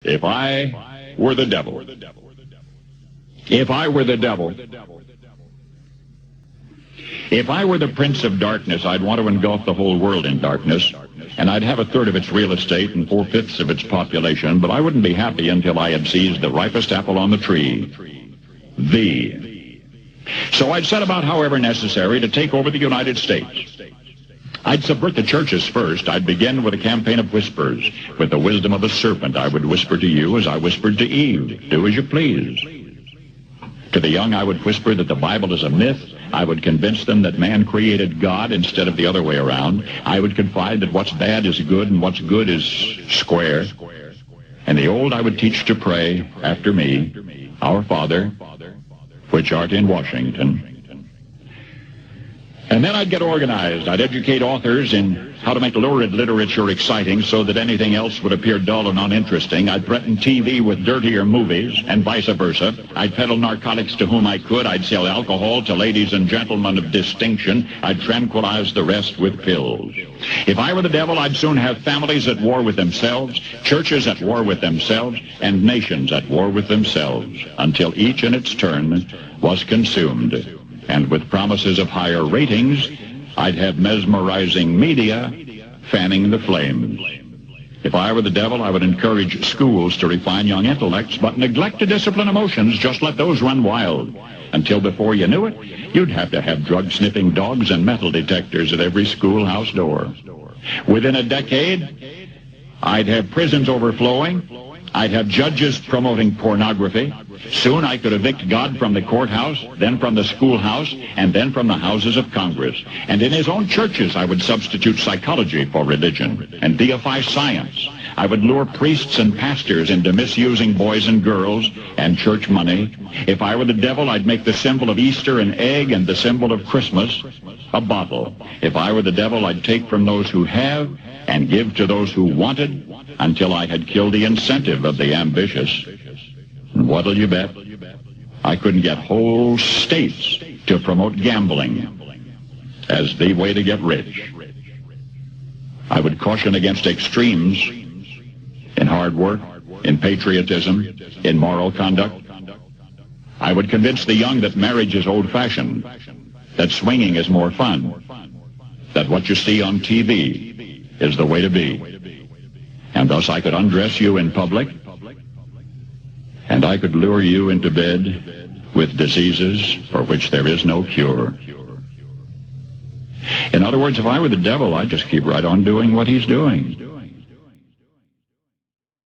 If I were the devil. If I were the devil. If I were the prince of darkness, I'd want to engulf the whole world in darkness, and I'd have a third of its real estate and 4/5 of its population, but I wouldn't be happy until I had seized the ripest apple on the tree. So I'd set about, however necessary, to take over the United States. I'd subvert the churches first. I'd begin with a campaign of whispers. With the wisdom of a serpent, I would whisper to you as I whispered to Eve, do as you please. To the young, I would whisper that the Bible is a myth. I would convince them that man created God instead of the other way around. I would confide that what's bad is good and what's good is square. And the old I would teach to pray after me, Our Father, which art in Washington. And then I'd get organized. I'd educate authors in how to make lurid literature exciting so that anything else would appear dull and uninteresting. I'd threaten TV with dirtier movies and vice versa. I'd peddle narcotics to whom I could. I'd sell alcohol to ladies and gentlemen of distinction. I'd tranquilize the rest with pills. If I were the devil, I'd soon have families at war with themselves, churches at war with themselves, and nations at war with themselves, until each in its turn was consumed. And with promises of higher ratings, I'd have mesmerizing media fanning the flames. If I were the devil, I would encourage schools to refine young intellects, but neglect to discipline emotions. Just let those run wild. Until before you knew it, you'd have to have drug-sniffing dogs and metal detectors at every schoolhouse door. Within a decade, I'd have prisons overflowing. I'd have judges promoting pornography. Soon I could evict God from the courthouse, then from the schoolhouse, and then from the houses of Congress. And in his own churches, I would substitute psychology for religion and deify science. I would lure priests and pastors into misusing boys and girls and church money. If I were the devil, I'd make the symbol of Easter an egg and the symbol of Christmas a bottle. If I were the devil, I'd take from those who have and give to those who wanted until I had killed the incentive of the ambitious. And what'll you bet? I couldn't get whole states to promote gambling as the way to get rich. I would caution against extremes in hard work, in patriotism, in moral conduct. I would convince the young that marriage is old-fashioned, that swinging is more fun, that what you see on TV is the way to be. And thus I could undress you in public, and I could lure you into bed with diseases for which there is no cure. In other words, if I were the devil, I'd just keep right on doing what he's doing.